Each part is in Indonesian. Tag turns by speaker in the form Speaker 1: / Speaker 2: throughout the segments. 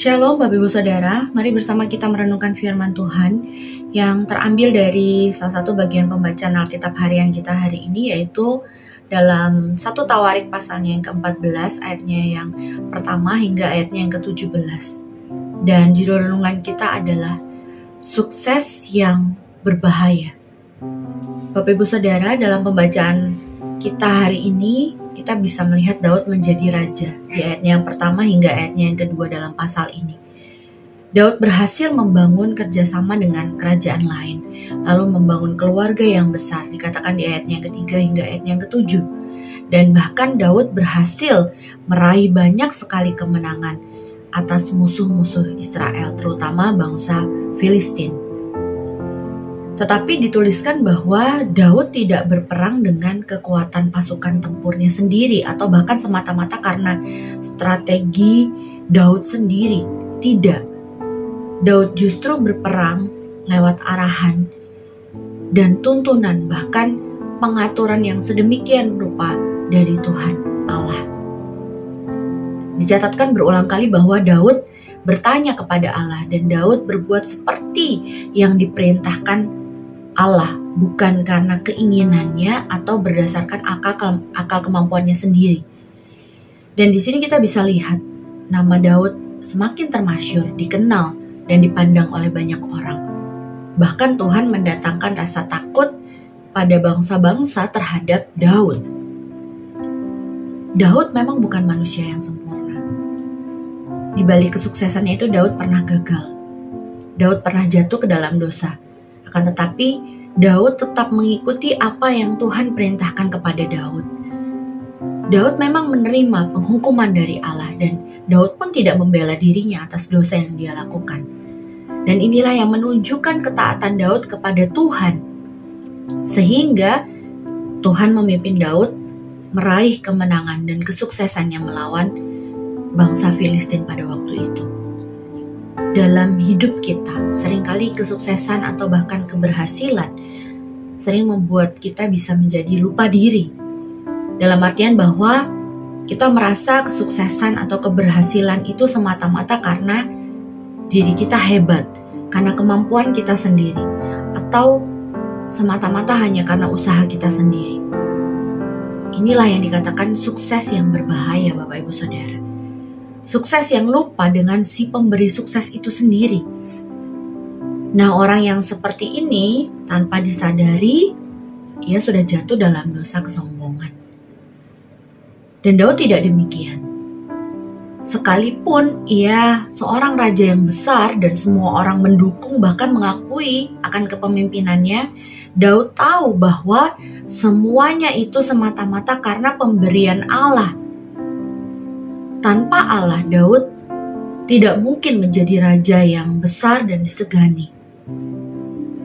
Speaker 1: Shalom Bapak Ibu Saudara, mari bersama kita merenungkan firman Tuhan yang terambil dari salah satu bagian pembacaan Alkitab harian kita hari ini, yaitu dalam 1 Tawarik pasalnya yang ke-14 ayatnya yang pertama hingga ayatnya yang ke-17. Dan judul renungan kita adalah sukses yang berbahaya. Bapak Ibu Saudara, dalam pembacaan kita hari ini kita bisa melihat Daud menjadi raja di ayatnya yang pertama hingga ayatnya yang kedua dalam pasal ini. Daud berhasil membangun kerjasama dengan kerajaan lain, lalu membangun keluarga yang besar, dikatakan di ayatnya yang ketiga hingga ayatnya yang ketujuh. Dan bahkan Daud berhasil meraih banyak sekali kemenangan atas musuh-musuh Israel, terutama bangsa Filistin. Tetapi dituliskan bahwa Daud tidak berperang dengan kekuatan pasukan tempurnya sendiri atau bahkan semata-mata karena strategi Daud sendiri. Tidak. Daud justru berperang lewat arahan dan tuntunan, bahkan pengaturan yang sedemikian rupa dari Tuhan Allah. Dicatatkan berulang kali bahwa Daud bertanya kepada Allah dan Daud berbuat seperti yang diperintahkan Allah, bukan karena keinginannya atau berdasarkan akal kemampuannya sendiri. Dan di sini kita bisa lihat nama Daud semakin termasyhur, dikenal dan dipandang oleh banyak orang. Bahkan Tuhan mendatangkan rasa takut pada bangsa-bangsa terhadap Daud. Daud memang bukan manusia yang sempurna. Di balik kesuksesannya itu Daud pernah gagal. Daud pernah jatuh ke dalam dosa. Akan tetapi Daud tetap mengikuti apa yang Tuhan perintahkan kepada Daud. Daud memang menerima penghukuman dari Allah dan Daud pun tidak membela dirinya atas dosa yang dia lakukan. Dan inilah yang menunjukkan ketaatan Daud kepada Tuhan. Sehingga Tuhan memimpin Daud meraih kemenangan dan kesuksesannya melawan bangsa Filistin pada waktu itu. Dalam hidup kita, seringkali kesuksesan atau bahkan keberhasilan sering membuat kita bisa menjadi lupa diri. Dalam artian bahwa kita merasa kesuksesan atau keberhasilan itu semata-mata karena diri kita hebat, karena kemampuan kita sendiri, atau semata-mata hanya karena usaha kita sendiri. Inilah yang dikatakan sukses yang berbahaya, Bapak Ibu Saudara. Sukses yang lupa dengan si pemberi sukses itu sendiri. Nah, orang yang seperti ini tanpa disadari, ia sudah jatuh dalam dosa kesombongan. Dan Daud tidak demikian. Sekalipun ia seorang raja yang besar dan semua orang mendukung bahkan mengakui akan kepemimpinannya, Daud tahu bahwa semuanya itu semata-mata karena pemberian Allah. Tanpa Allah, Daud tidak mungkin menjadi raja yang besar dan disegani.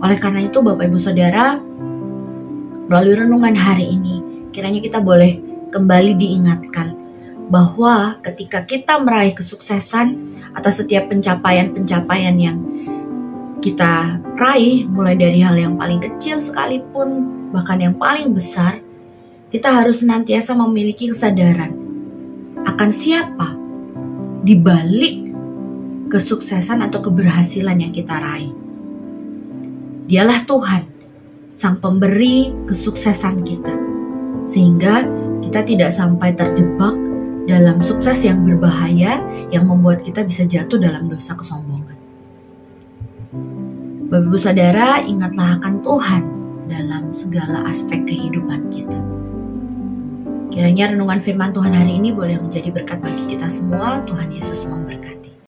Speaker 1: Oleh karena itu, Bapak Ibu Saudara, melalui renungan hari ini, kiranya kita boleh kembali diingatkan bahwa ketika kita meraih kesuksesan atas setiap pencapaian-pencapaian yang kita raih, mulai dari hal yang paling kecil sekalipun, bahkan yang paling besar, kita harus senantiasa memiliki kesadaran akan siapa di balik kesuksesan atau keberhasilan yang kita raih. Dialah Tuhan, Sang Pemberi kesuksesan kita, sehingga kita tidak sampai terjebak dalam sukses yang berbahaya yang membuat kita bisa jatuh dalam dosa kesombongan. Bapak Ibu Saudara, ingatlah akan Tuhan dalam segala aspek kehidupan kita. Kiranya renungan firman Tuhan hari ini boleh menjadi berkat bagi kita semua. Tuhan Yesus memberkati.